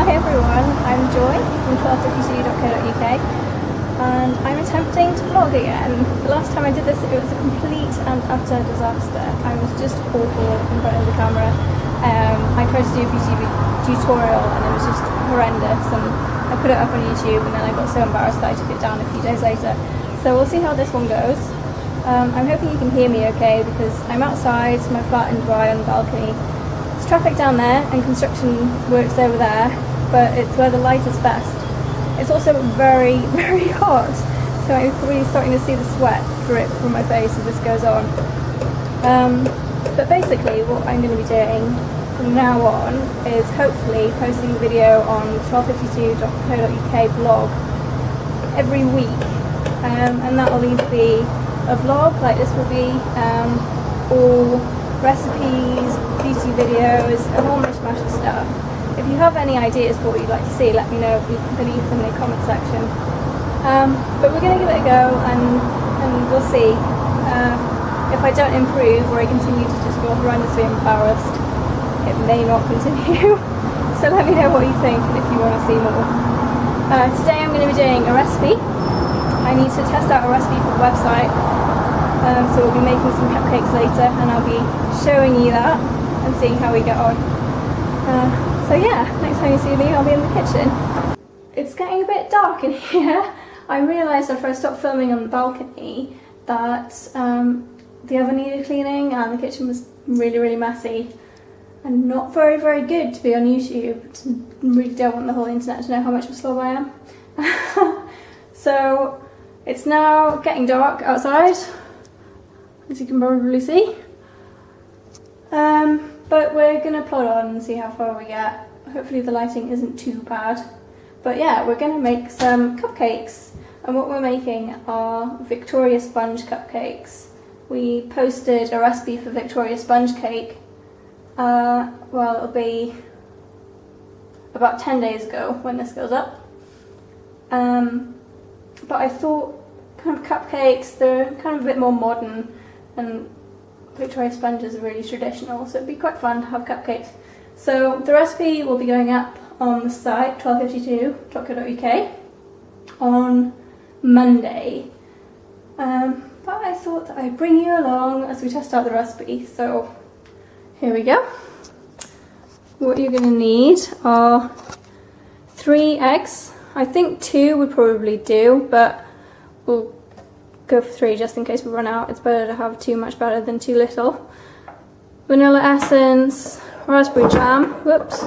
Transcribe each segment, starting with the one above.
Hi everyone, I'm Joy from 1252.co.uk and I'm attempting to vlog again. The last time I did this it was a complete and utter disaster. I was just awful in front of the camera. I tried to do a beauty tutorial and it was just horrendous, and I put it up on YouTube and then I got so embarrassed that I took it down a few days later. So we'll see how this one goes. I'm hoping you can hear me okay because I'm outside, my flat and dry on the balcony. There's traffic down there and construction works over there, but it's where the light is best. It's also very, very hot, so I'm really starting to see the sweat drip from my face as this goes on. But basically what I'm going to be doing from now on is hopefully posting a video on 1252.co.uk blog every week, and that will either be a vlog, like this will be, or recipes, beauty videos, a whole mishmash of stuff. If you have any ideas for what you'd like to see, let me know beneath in the comment section. But we're going to give it a go and we'll see. If I don't improve or I continue to just feel horrendously embarrassed, it may not continue. So let me know what you think if you want to see more. Today I'm going to be doing a recipe. I need to test out a recipe for the website. So we'll be making some cupcakes later and I'll be showing you that and seeing how we get on. So yeah, next time you see me I'll be in the kitchen. It's getting a bit dark in here. I realised after I stopped filming on the balcony that the oven needed cleaning and the kitchen was really, really messy and not very, very good to be on YouTube. I really don't want the whole internet to know how much of a slob I am. So it's now getting dark outside, as you can probably see. But we're gonna plod on and see how far we get. Hopefully the lighting isn't too bad. But yeah, we're gonna make some cupcakes. And what we're making are Victoria sponge cupcakes. We posted a recipe for Victoria sponge cake, well, it'll be about 10 days ago when this goes up. But I thought kind of cupcakes, they're kind of a bit more modern, and Victoria sponges are really traditional, so it'd be quite fun to have cupcakes. So the recipe will be going up on the site 1252.co.uk on Monday. But I thought that I'd bring you along as we test out the recipe, so here we go. What you're going to need are 3 eggs. I think 2 would probably do, but we'll go for 3 just in case we run out. It's better to have 2, much better than 2 little. Vanilla essence, raspberry jam, whoops,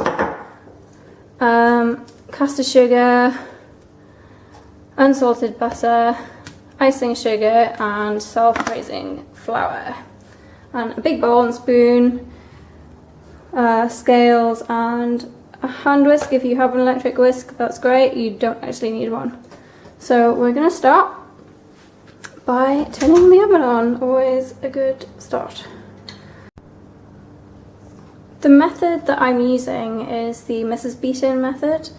caster sugar, unsalted butter, icing sugar and self-raising flour. And a big bowl and spoon, scales and a hand whisk. If you have an electric whisk, that's great. You don't actually need one. So we're going to start by turning the oven on, always a good start. The method that I'm using is the Mrs. Beaton method,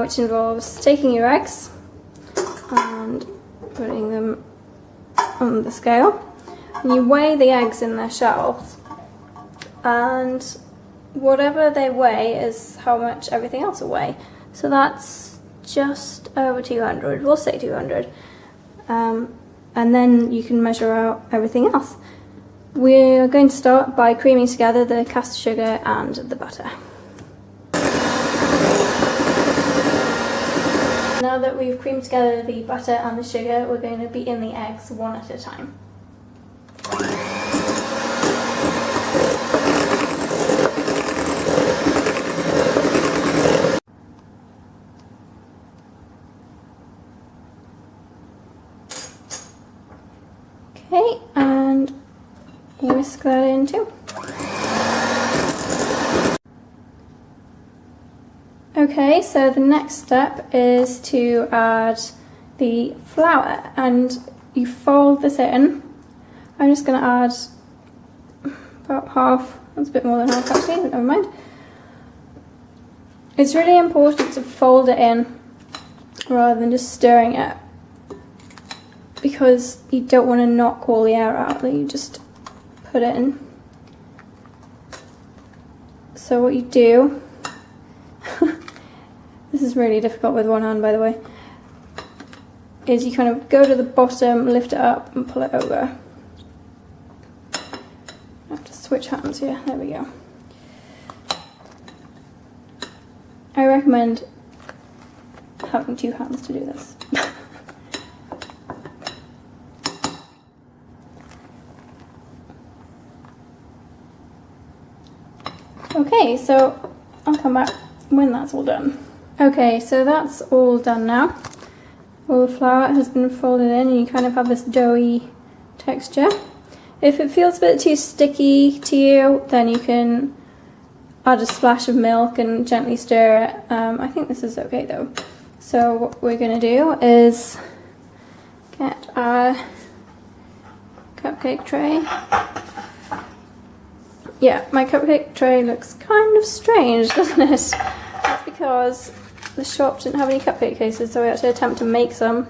which involves taking your eggs and putting them on the scale. And you weigh the eggs in their shells, and whatever they weigh is how much everything else will weigh. So that's just over 200, we'll say 200. And then you can measure out everything else. We're going to start by creaming together the caster sugar and the butter. Now that we've creamed together the butter and the sugar, we're going to beat in the eggs one at a time. Okay, and whisk that in too. Okay, so the next step is to add the flour, and you fold this in. I'm just going to add about half, that's a bit more than half actually, but never mind. It's really important to fold it in rather than just stirring it, because you don't want to knock all the air out that you just put it in. So what you do this is really difficult with one hand, by the way, is you kind of go to the bottom, lift it up and pull it over. I have to switch hands here, there we go. I recommend having 2 hands to do this. Okay, so I'll come back when that's all done. Okay, so that's all done now. All the flour has been folded in and you kind of have this doughy texture. If it feels a bit too sticky to you, then you can add a splash of milk and gently stir it. I think this is okay though. So what we're going to do is get our cupcake tray. Yeah, my cupcake tray looks kind of strange, doesn't it? That's because the shop didn't have any cupcake cases, so I had to attempt to make some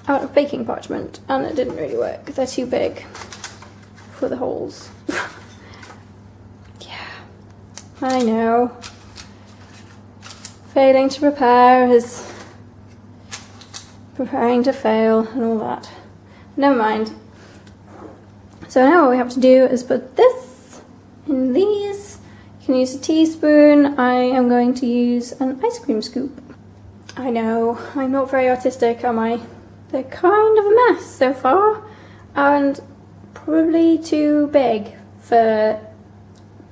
out of baking parchment, and it didn't really work because they're too big for the holes. Yeah, I know. Failing to prepare is preparing to fail and all that. Never mind. So now what we have to do is put this in these. You can use a teaspoon. I am going to use an ice cream scoop. I know, I'm not very artistic, am I? They're kind of a mess so far, and probably too big for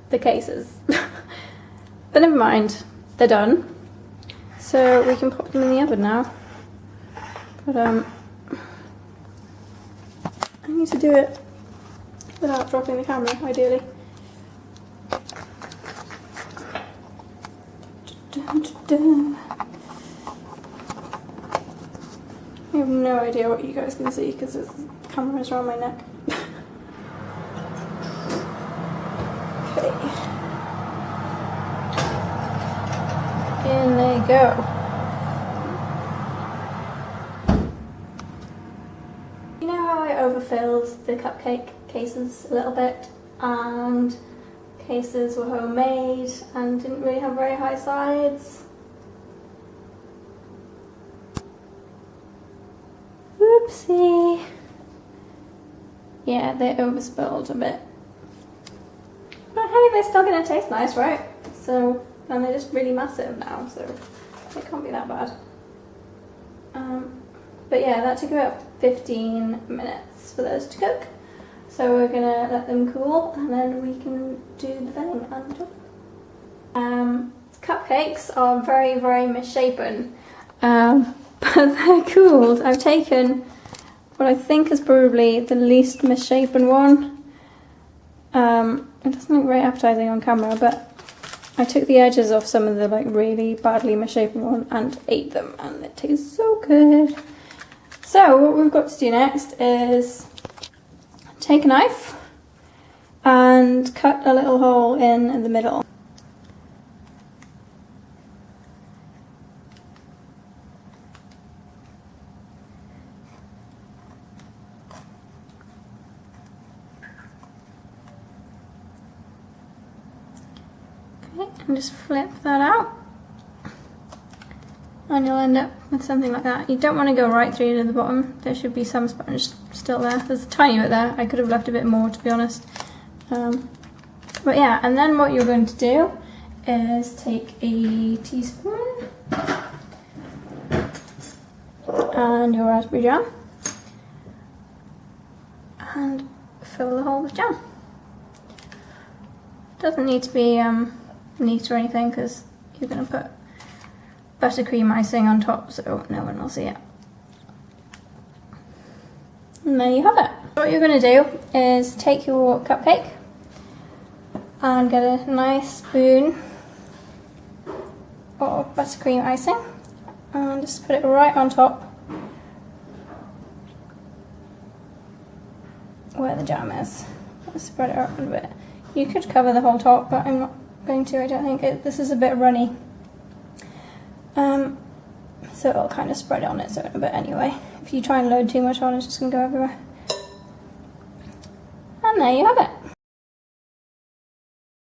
the cases. But never mind, they're done. So we can pop them in the oven now. But I need to do it without dropping the camera, ideally. I have no idea what you guys can see because the camera's around my neck. Okay. In they go. You know how I overfilled the cupcake cases a little bit, and cases were homemade and didn't really have very high sides? Oopsie. Yeah, they overspilled a bit. But hey, they're still gonna taste nice, right? So, and they're just really massive now, so it can't be that bad. But yeah, that took about 15 minutes for those to cook. So we're gonna let them cool and then we can do the filling on top. Cupcakes are very, very misshapen, but they're cooled. I've taken what I think is probably the least misshapen one. It doesn't look very appetizing on camera, but I took the edges off some of the like really badly misshapen one and ate them, and it tastes so good. So what we've got to do next is take a knife and cut a little hole in the middle. Okay, and just flip that out. And you'll end up with something like that. You don't want to go right through to the bottom. There should be some sponge still there. There's a tiny bit there. I could have left a bit more, to be honest. But yeah, and then what you're going to do is take a teaspoon and your raspberry jam and fill the hole with jam. Doesn't need to be neat or anything because you're going to put buttercream icing on top, so no one will see it. And there you have it. What you're going to do is take your cupcake and get a nice spoon of buttercream icing and just put it right on top where the jam is. Let's spread it out a bit. You could cover the whole top, but I'm not going to. I don't think this is a bit runny. So it'll kind of spread on its own a bit anyway. If you try and load too much on, it's just going to go everywhere. And there you have it.